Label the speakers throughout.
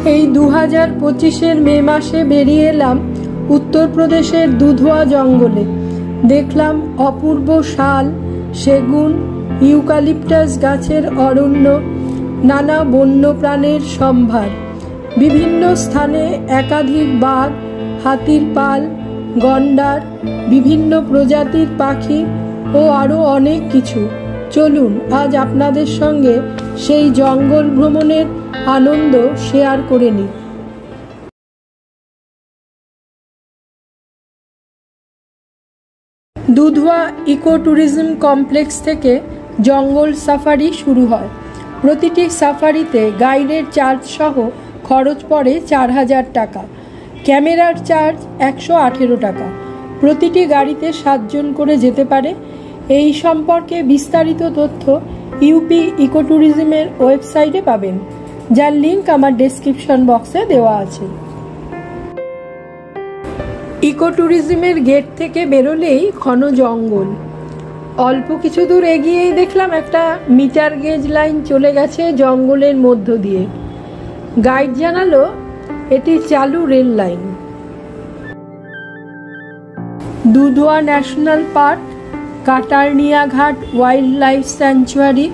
Speaker 1: এই 2025-এর মে মাসে বেরিয়ে এলাম উত্তরপ্রদেশের দুধওয়া জঙ্গলে। দেখলাম অপূর্ব শাল, সেগুন, ইউক্যালিপটাস গাছের অরণ্য, নানা বন্যপ্রাণের সম্ভার। বিভিন্ন স্থানে একাধিক বাঘ, হাতির পাল, গন্ডার, বিভিন্ন প্রজাতির পাখি ও আরও অনেক কিছু। চলুন আজ আপনাদের সঙ্গে সেই জঙ্গল ভ্রমণের আনন্দ শেয়ার করে নিই। দুধওয়া ইকো ট্যুরিজম কমপ্লেক্স থেকে জঙ্গল সাফারি শুরু হয়। প্রতিটি সাফারিতে গাইডের চার্জ সহ খরচ পড়ে 4000 টাকা। ক্যামেরার চার্জ 118 টাকা। প্রতিটি গাড়িতে 7 জন করে যেতে পারে। এই সম্পর্কে বিস্তারিত তথ্য ইউপি ইকো ট্যুরিজমের ওয়েবসাইটে পাবেন, যার লিঙ্ক আমার ডেসক্রিপশন বক্সে দেওয়া আছে। ইকো ট্যুরিজমের গেট থেকে বেরোলেই ঘন জঙ্গল। অল্প কিছু দূর এগিয়েই দেখলাম একটা মিটার গেজ লাইন চলে গেছে জঙ্গলের মধ্য দিয়ে। গাইড জানালো এটি চালু rail line. Dudhwa national park, কাটারনিয়া ঘাট ওয়াইল্ড লাইফ স্যাংচুয়ারি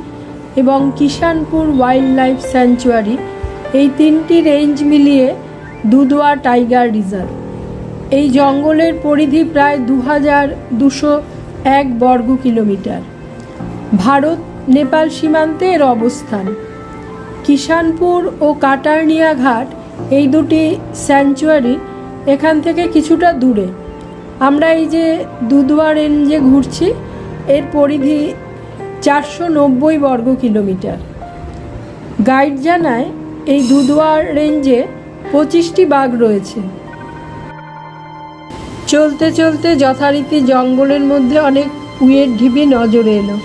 Speaker 1: এবং কিষানপুর ওয়াইল্ড লাইফ স্যাংচুয়ারি, এই 3টি রেঞ্জ মিলিয়ে দুধওয়া টাইগার রিজার্ভ। এই জঙ্গলের পরিধি প্রায় 2201 বর্গ কিলোমিটার। ভারত নেপাল সীমান্তে এর অবস্থান। কিষানপুর ও কাটারনিয়া ঘাট, এই দুটি স্যাংচুয়ারি এখান থেকে কিছুটা দূরে। আমরা এই যে দুধওয়া রেঞ্জে ঘুরছি, এর পরিধি 490 বর্গ কিলোমিটার। গাইড জানায় এই দুধওয়া রেঞ্জে 25টি বাঘ রয়েছে। চলতে চলতে যথারীতি জঙ্গলের মধ্যে অনেক উইয়ের ঢিবি নজরে এলো।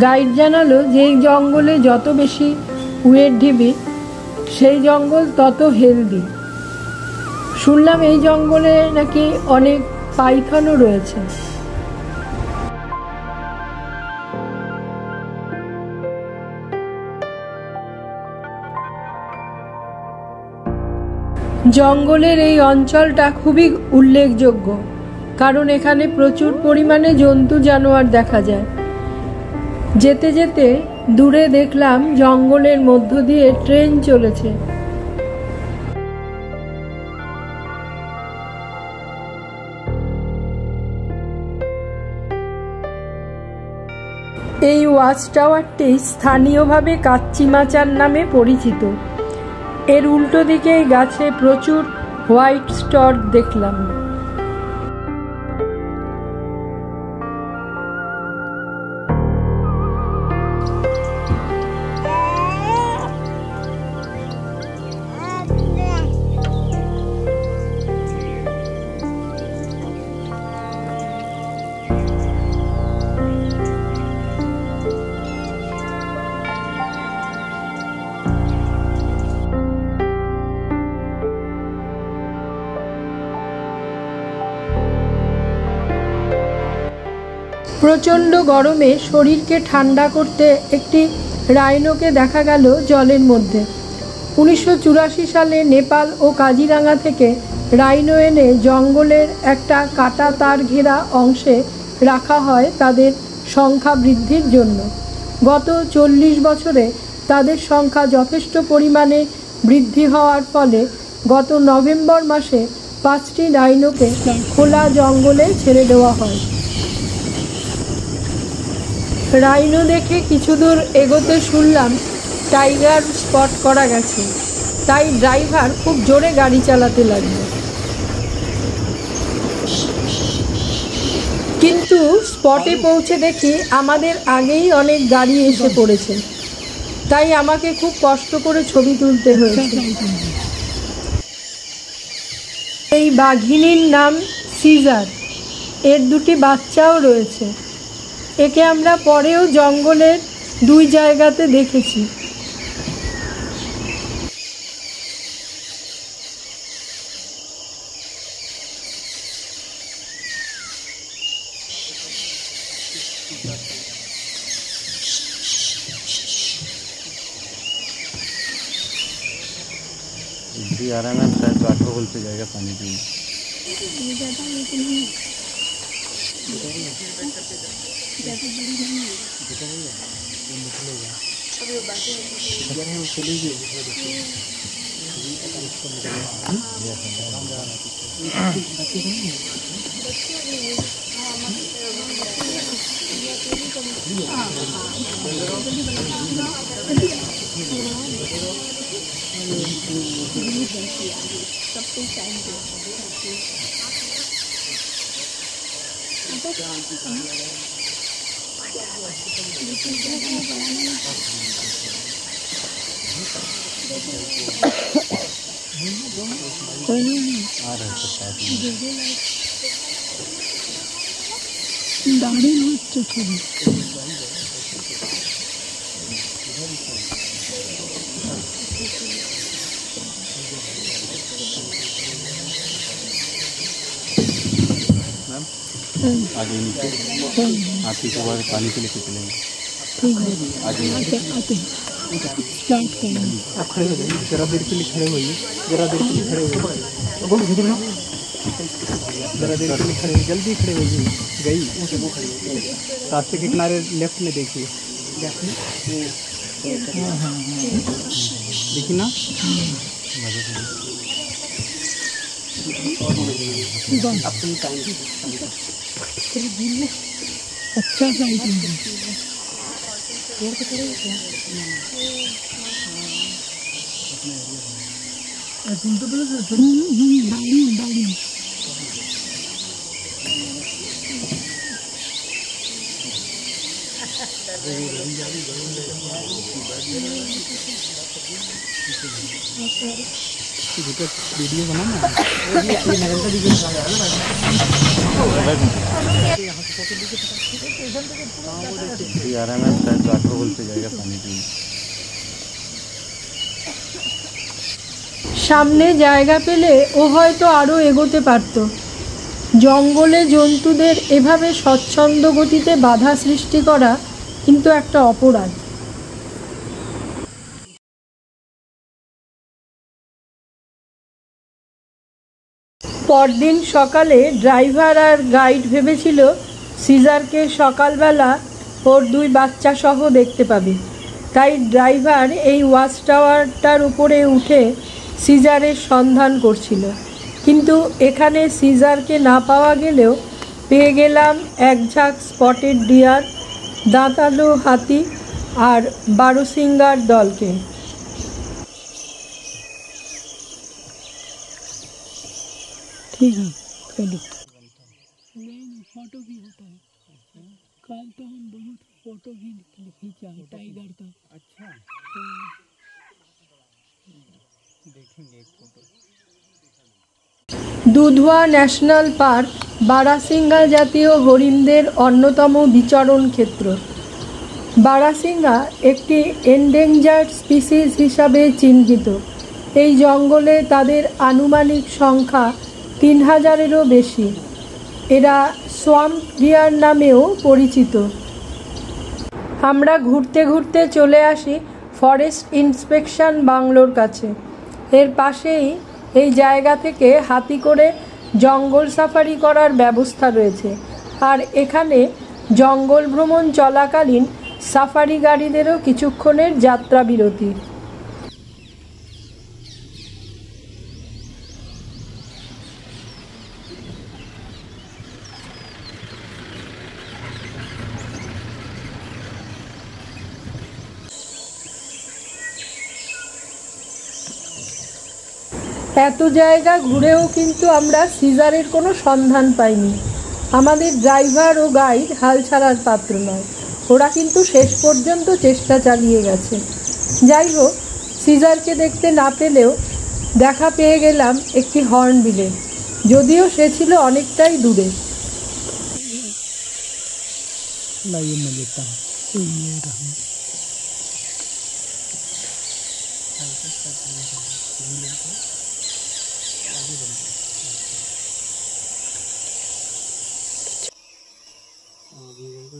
Speaker 1: গাইড জানালো যে এই জঙ্গলে যত বেশি উইয়ের ঢিবি, সেই জঙ্গল তত হেলদি। শুনলাম এই জঙ্গলে নাকি অনেক পাইথনও রয়েছে। জঙ্গলের এই অঞ্চলটা খুবই উল্লেখযোগ্য, কারণ এখানে প্রচুর পরিমাণে জন্তু জানোয়ার দেখা যায়। যেতে যেতে দূরে দেখলাম জঙ্গলের মধ্য দিয়ে ট্রেন চলেছে। এই ওয়াচ টাওয়ারটি স্থানীয়ভাবে কাচ্চিমাচার নামে পরিচিত। এর উল্টো দিকে এই গাছে প্রচুর হোয়াইট স্টর্ক দেখলাম। প্রচণ্ড গরমে শরীরকে ঠান্ডা করতে একটি রাইনোকে দেখা গেল জলের মধ্যে। 1984 সালে নেপাল ও কাজিরাঙ্গা থেকে রাইনো এনে জঙ্গলের একটা কাটা তার ঘেরা অংশে রাখা হয় তাদের সংখ্যা বৃদ্ধির জন্য। গত 40 বছরে তাদের সংখ্যা যথেষ্ট পরিমাণে বৃদ্ধি হওয়ার ফলে গত নভেম্বর মাসে 5টি রাইনোকে খোলা জঙ্গলে ছেড়ে দেওয়া হয়। রাইনো দেখে কিছু দূর এগোতে শুনলাম টাইগার স্পট করা গেছে, তাই ড্রাইভার খুব জোরে গাড়ি চালাতে লাগলো। কিন্তু স্পটে পৌঁছে দেখি আমাদের আগেই অনেক গাড়ি এসে পড়েছে, তাই আমাকে খুব কষ্ট করে ছবি তুলতে হয়েছে। এই বাঘিনীর নাম সিজার। এর 2টি বাচ্চাও রয়েছে। একে আমরা পরেও জঙ্গলের 2 জায়গাতে দেখেছি।
Speaker 2: इधर आ रहा है मैम, शायद वाटर होल पे जाएगा पानी पीने। आ रहा है साथ में
Speaker 1: दाढ़ी थोड़ी
Speaker 2: आगे नीचे आते के बाद पानी के लेके चलेंगे।
Speaker 1: ठीक है, आते स्टार्ट करेंगे।
Speaker 3: आप खड़े हो जाइए, जरा देर के लिए खड़े होइए, जरा देर के लिए खड़े होइए, जरा देर के लिए खड़े होइए, जल्दी खड़े होइए। गई रास्ते के किनारे लेफ्ट में देखिए, देखिए ना।
Speaker 1: अच्छा साइड
Speaker 3: वीडियो बनाना
Speaker 2: आ रहा है मैम, शायद वाटर होल पे जाएगा पानी पीने।
Speaker 1: সামনে জায়গা পেলে ও হয়তো আরও এগোতে পারত। জঙ্গলে জন্তুদের এভাবে স্বচ্ছন্দ গতিতে বাধা সৃষ্টি করা কিন্তু একটা অপরাধ। পরদিন সকালে ড্রাইভার আর গাইড ভেবেছিল সিজারকে সকালবেলা ওর 2 বাচ্চা সহ দেখতে পাবে, তাই ড্রাইভার এই ওয়াচ টাওয়ারটার উপরে উঠে সিজারের সন্ধান করছিল। কিন্তু এখানে সিজারকে না পাওয়া গেলেও পেয়ে গেলাম এক ঝাঁক স্পটেড ডিয়ার, দাঁতালো হাতি আর বারোসিঙ্গার দলকে। ठीक है, चलो। नहीं, फोटो भी होता है। कल तो हम बहुत फोटो भी खींचा है टाइगर का।
Speaker 3: अच्छा, देखेंगे एक फोटो।
Speaker 1: দুধওয়া ন্যাশনাল পার্ক বারাসিঙ্গা জাতীয় হরিণদের অন্যতম বিচরণ ক্ষেত্র। বারাসিঙ্গা একটি এন্ডেঞ্জার্ড স্পিসিস হিসাবে চিহ্নিত। এই জঙ্গলে তাদের আনুমানিক সংখ্যা 3000-এরও বেশি। এরা সোয়াম্প ডিয়ার নামেও পরিচিত। আমরা ঘুরতে ঘুরতে চলে আসি ফরেস্ট ইন্সপেকশন বাংলোর কাছে। এর পাশেই এই জায়গা থেকে হাতি করে জঙ্গল সাফারি করার ব্যবস্থা রয়েছে, আর এখানে জঙ্গল ভ্রমণ চলাকালীন সাফারি গাড়িদেরও কিছুক্ষণের যাত্রা বিরতি। এত জায়গা ঘুরেও কিন্তু আমরা সিজারের কোনো সন্ধান পাইনি। আমাদের ড্রাইভার ও গাইড হাল ছাড়ার পাত্র নয়, ওরা কিন্তু শেষ পর্যন্ত চেষ্টা চালিয়ে গেছে। যাই হোক, সিজারকে দেখতে না পেলেও দেখা পেয়ে গেলাম একটি হর্নবিলে, যদিও সে ছিল অনেকটাই দূরে।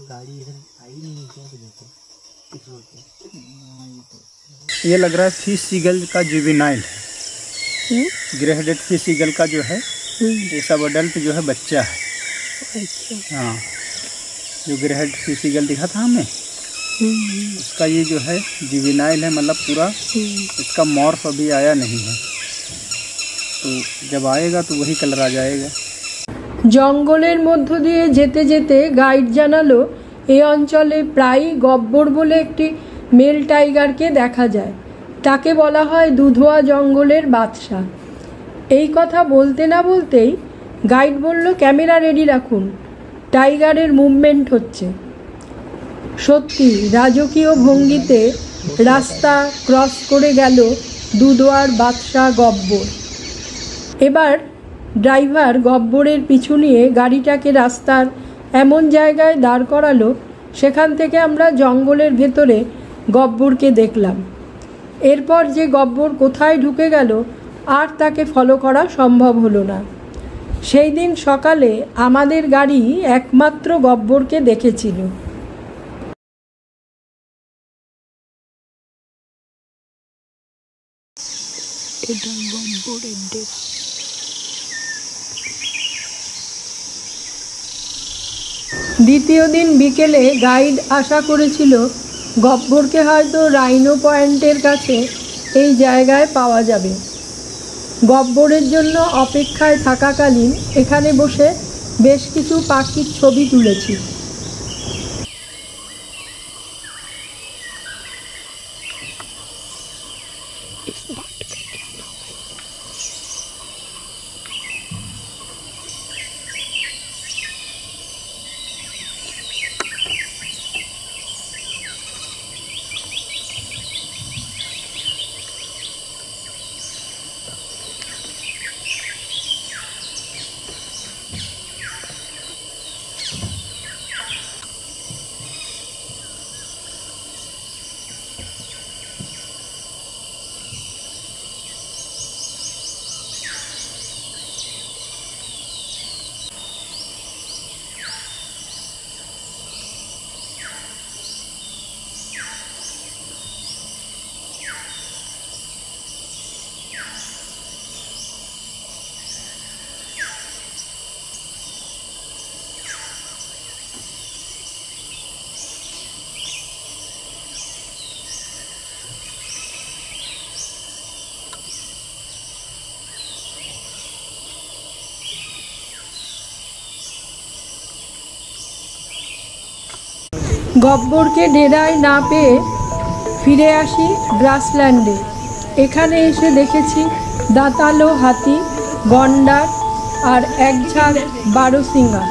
Speaker 3: गाड़ी इधर आई नहीं क्या देखो इस रोड पे। ये लग रहा है फिश सीगल का जुवेनाइल है। ग्रे हेडेड फिश ईगल का जो है ये सब अडल्ट जो है बच्चा है।
Speaker 1: अच्छा।
Speaker 3: हाँ, जो ग्रे हेड फिश ईगल दिखा था हमें उसका ये जो है जुवेनाइल है, मतलब पूरा इसका मॉर्फ अभी आया नहीं है, तो जब आएगा तो वही कलर आ जाएगा।
Speaker 1: জঙ্গলের মধ্য দিয়ে যেতে যেতে গাইড জানালো এই অঞ্চলে প্রায়ই গব্বর বলে একটি মেল টাইগারকে দেখা যায়। তাকে বলা হয় দুধোয়া জঙ্গলের বাদশা। এই কথা বলতে না বলতেই গাইড বলল, ক্যামেরা রেডি রাখুন, টাইগারের মুভমেন্ট হচ্ছে। সত্যি রাজকীয় ভঙ্গিতে রাস্তা ক্রস করে গেল দুধোয়ার বাদশা গব্বর। এবার ড্রাইভার গব্বরের পিছু নিয়ে গাড়িটাকে রাস্তার এমন জায়গায় দাঁড় করালো, সেখান থেকে আমরা জঙ্গলের ভেতরে গব্বরকে দেখলাম। এরপর যে গব্বর কোথায় ঢুকে গেল আর তাকে ফলো করা সম্ভব হলো না। সেই দিন সকালে আমাদের গাড়ি একমাত্র গব্বরকে দেখেছিল। এটা গব্বরের ডেরা। দ্বিতীয় দিন বিকেলে গাইড আশা করেছিল গব্বরকে হয়তো রাইনো পয়েন্টের কাছে এই জায়গায় পাওয়া যাবে। গব্বরের জন্য অপেক্ষায় থাকাকালীন এখানে বসে বেশ কিছু পাখির ছবি তুলেছি। গব্বরকে ডেরায় না পেয়ে ফিরে আসি গ্রাসল্যান্ডে। এখানে এসে দেখেছি দাঁতালো হাতি, গন্ডার আর একঝাঁক বারোসিঙ্গা।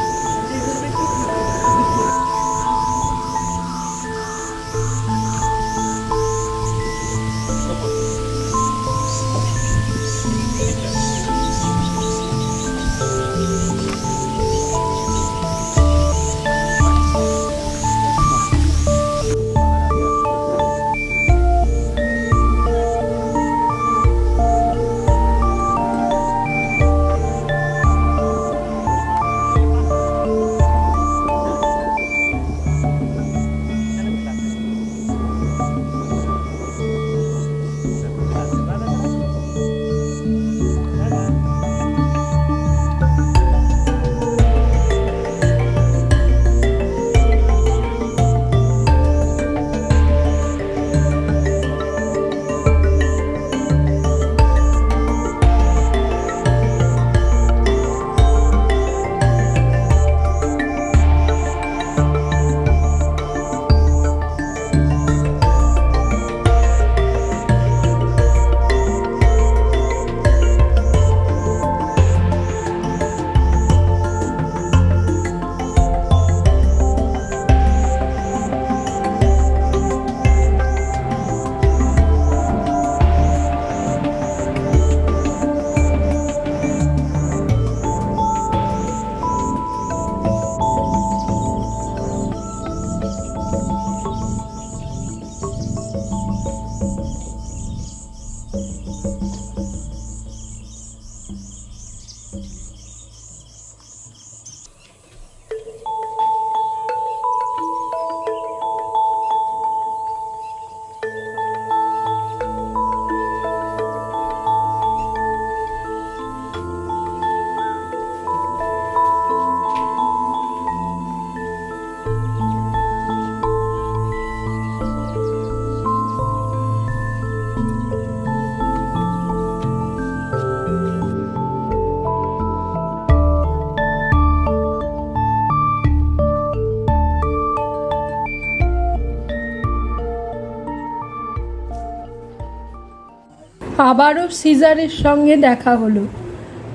Speaker 1: আবারও সিজারের সঙ্গে দেখা হলো।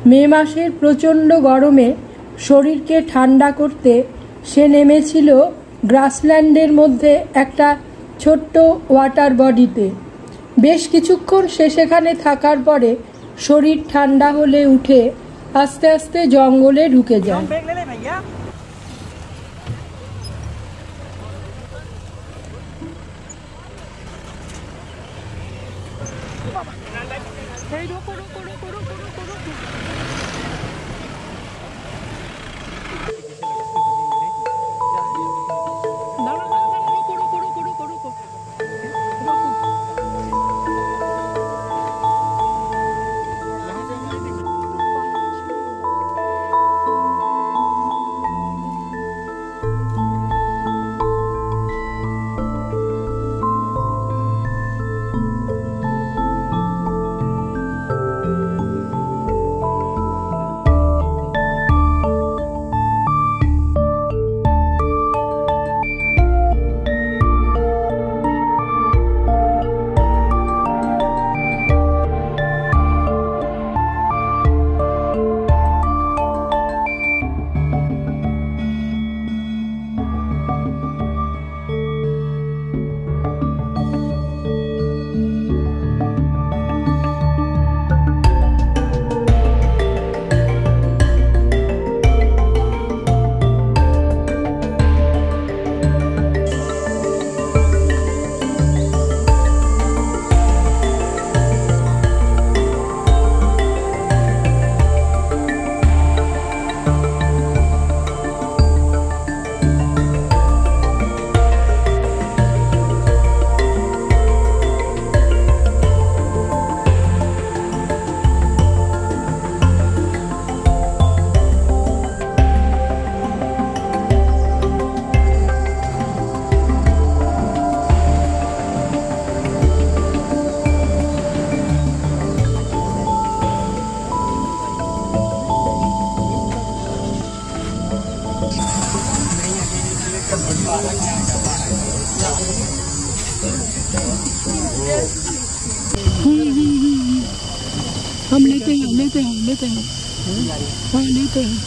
Speaker 1: মে মাসের প্রচণ্ড গরমে শরীরকে ঠান্ডা করতে সে নেমেছিল গ্রাসল্যান্ডের মধ্যে একটা ছোট্ট ওয়াটার বডিতে। বেশ কিছুক্ষণ সে সেখানে থাকার পরে শরীর ঠান্ডা হলে উঠে আস্তে আস্তে জঙ্গলে ঢুকে যায়। हम लेते हैं हाँ लेते हैं।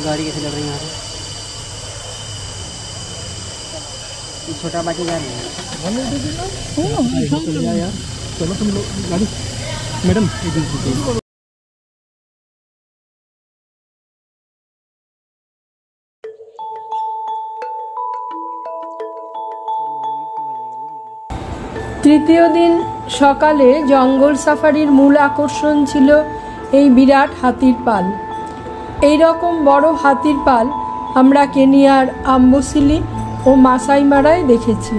Speaker 4: गाड़ी कैसे लग रही है यहाँ पे? छोटा बाटी जा रही है यार। चलो तुम लोग गाड़ी मैडम
Speaker 1: তৃতীয় দিন সকালে জঙ্গল সাফারির মূল আকর্ষণ ছিল এই বিরাট হাতির পাল। এই রকম বড় হাতির পাল আমরা কেনিয়ার আম্বসিলি ও মাসাই মারায় দেখেছি।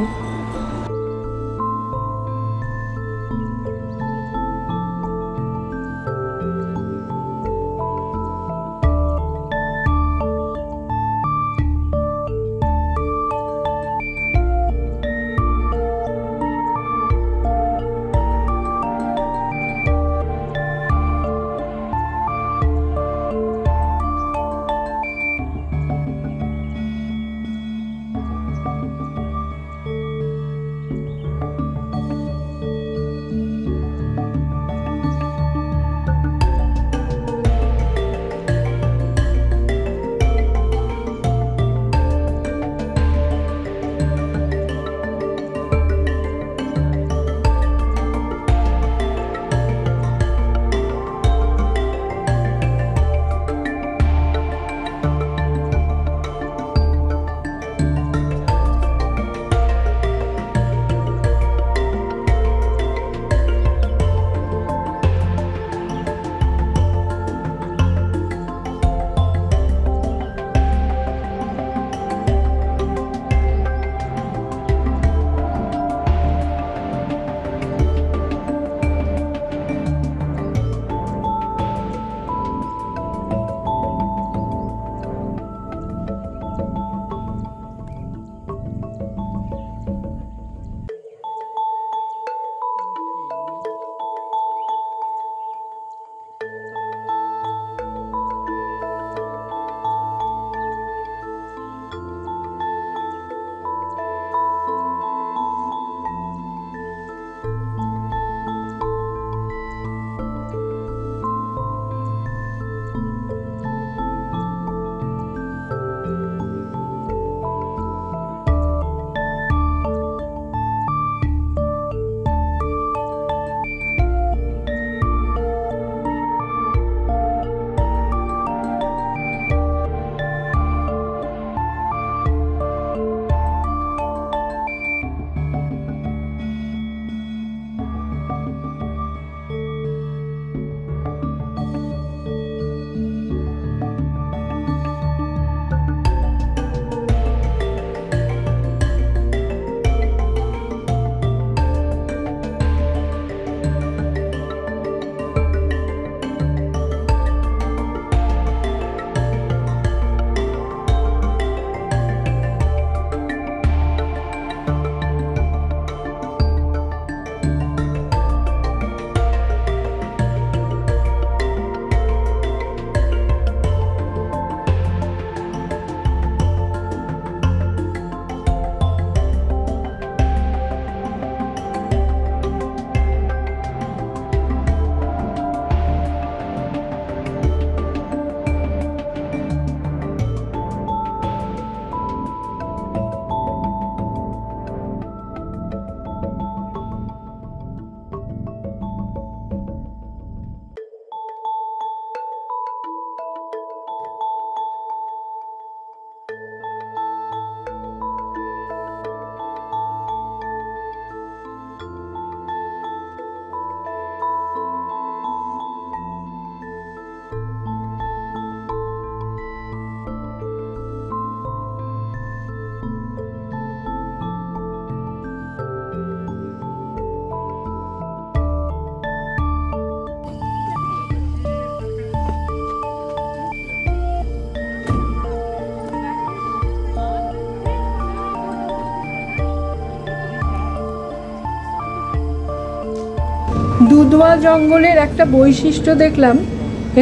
Speaker 1: দুধওয়া জঙ্গলের একটা বৈশিষ্ট্য দেখলাম,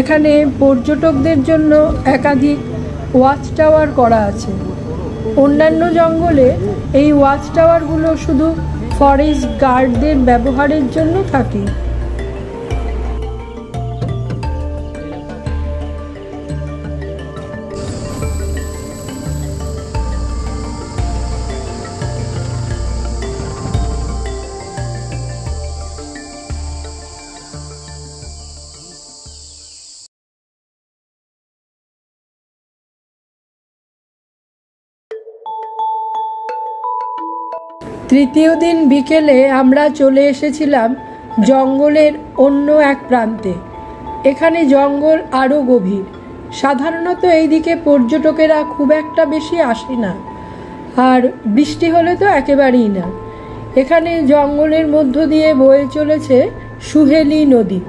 Speaker 1: এখানে পর্যটকদের জন্য একাধিক ওয়াচ টাওয়ার করা আছে। অন্যান্য জঙ্গলে এই ওয়াচ টাওয়ারগুলো শুধু ফরেস্ট গার্ডদের ব্যবহারের জন্য থাকে। তৃতীয় দিন বিকেলে আমরা চলে এসেছিলাম জঙ্গলের অন্য এক প্রান্তে। এখানে জঙ্গল আরও গভীর। সাধারণত এই দিকে পর্যটকেরা খুব একটা বেশি আসে না, আর বৃষ্টি হলে তো একেবারেই না। এখানে জঙ্গলের মধ্য দিয়ে বয়ে চলেছে সুহেলি নদী।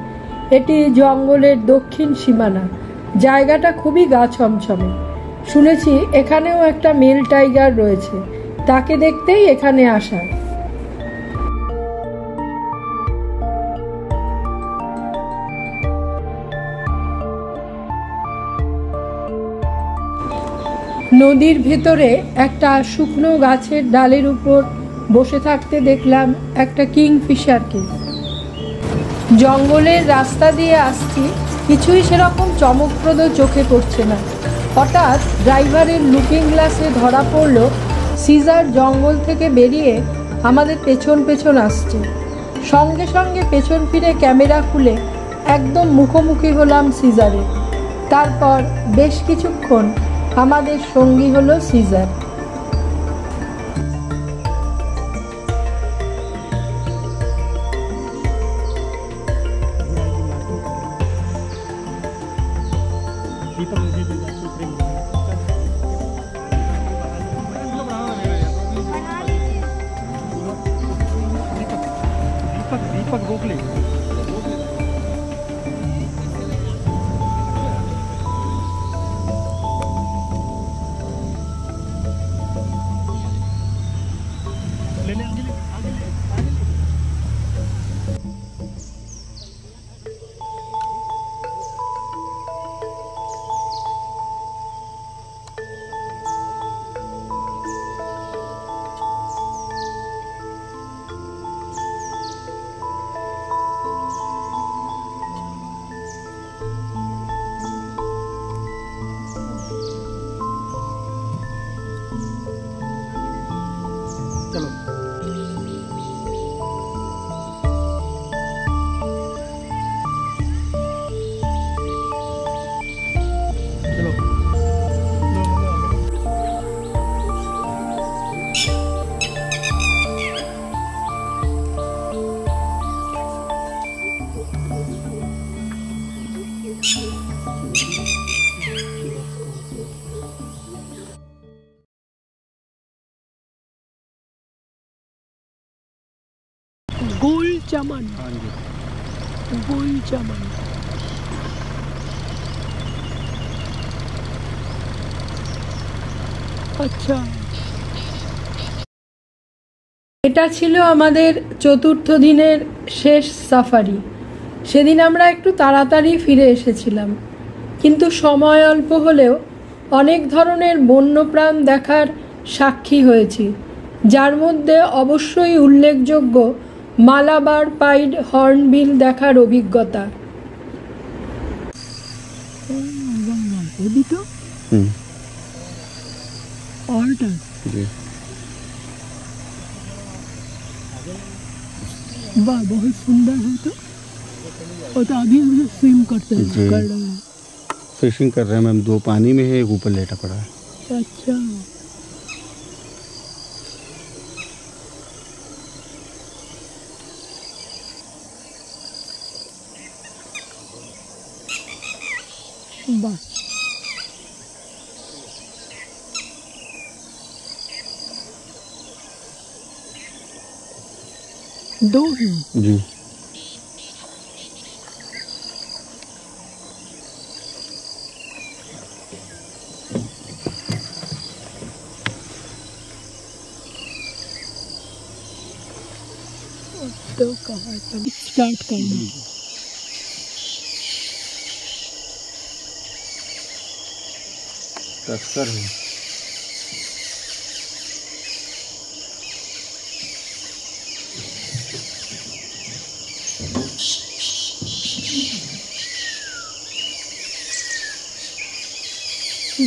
Speaker 1: এটি জঙ্গলের দক্ষিণ সীমানা। জায়গাটা খুবই গা ছমছমে। শুনেছি এখানেও একটা মেল টাইগার রয়েছে, তাকে দেখতেই এখানে আসা। নদীর ভেতরে একটা শুকনো গাছের ডালের উপর বসে থাকতে দেখলাম একটা কিংফিশারকে। জঙ্গলের রাস্তা দিয়ে আসছি, কিছুই সেরকম চমকপ্রদ চোখে পড়ছে না। হঠাৎ ড্রাইভারের লুকিং গ্লাসে ধরা পড়ল সিজার জঙ্গল থেকে বেরিয়ে আমাদের পেছন পেছন আসছে। সঙ্গে সঙ্গে পেছন ফিরে ক্যামেরা খুলে একদম মুখোমুখি হলাম সিজারে। তারপর বেশ কিছুক্ষণ আমাদের সঙ্গী হলো সিজার।
Speaker 4: दीपक गोखले चलो चलो
Speaker 1: গোল চমন,
Speaker 2: हाँ जी।
Speaker 1: গোল চমন। আচ্ছা, এটা ছিল আমাদের চতুর্থ দিনের শেষ সাফারি। সেদিন আমরা একটু তাড়াতাড়ি ফিরে এসেছিলাম, কিন্তু সময় অল্প হলেও অনেক ধরনের বন্যপ্রাণ দেখার সাক্ষী হয়েছি, যার মধ্যে অবশ্যই উল্লেখযোগ্য মালাবার পাইড হর্নবিল দেখার অভিজ্ঞতা। वाह, बहुत सुंदर है। तो अभी हम स्विम करते हैं, कर रहे हैं,
Speaker 2: फिशिंग कर रहे हैं मैम। दो पानी में है, एक ऊपर लेटा पड़ा है।
Speaker 1: अच्छा, वाह। दो हैं
Speaker 2: जी।
Speaker 1: अच्छा। तो कहा स्टार्ट करना।
Speaker 2: तस्कर है।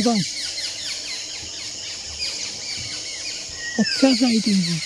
Speaker 1: बस अच्छा फाइटिंग है।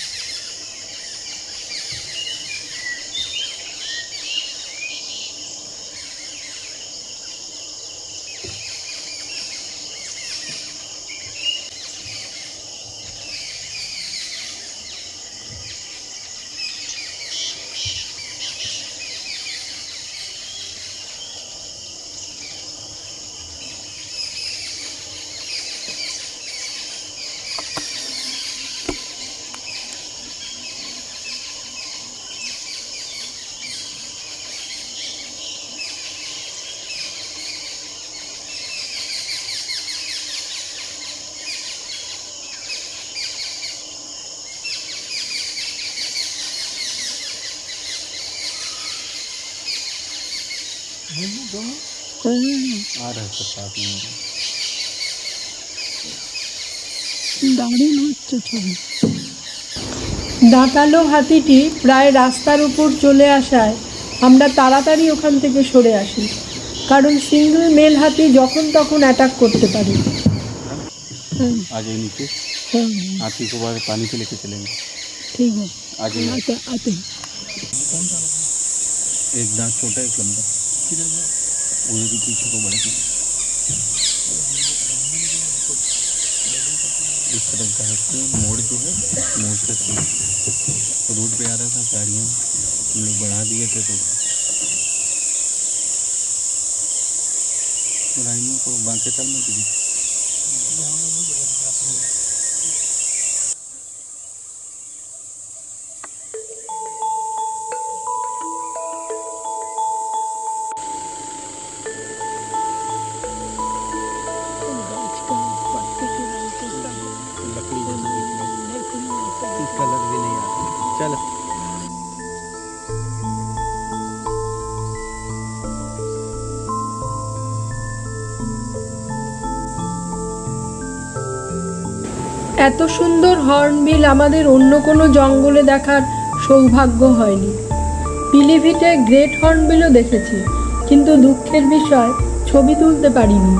Speaker 2: आ रहा है सब साथ में।
Speaker 1: দাঁতালো হাতিটি প্রায় রাস্তার উপর চলে আসায় আমরা তাড়াতাড়ি ওখান থেকে সরে আসি, কারণ সিঙ্গল মেল হাতি যখন তখন অ্যাটাক করতে পারে।
Speaker 2: आ जाइए नीचे, हाथी को बाद पानी पे लेके चलेंगे।
Speaker 1: ठीक है,
Speaker 2: आ जाइए।
Speaker 1: आते
Speaker 2: एक दांत छोटा एक लंबा, उन्हें भी पीछे को बढ़े इस तरफ घास के मोड़ जो है, मोड़ से रोड पे आ रहा था, गाड़ियाँ हम लोग बढ़ा दिए थे तो राइनों को बांके ताल में दी। कलर भी नहीं आता। चलो
Speaker 1: এত সুন্দর হর্নবিল আমাদের অন্য কোনো জঙ্গলে দেখার সৌভাগ্য হয়নি। পিলিভিটে গ্রেট হর্নবিলও দেখেছি, কিন্তু দুঃখের বিষয় ছবি তুলতে পারিনি।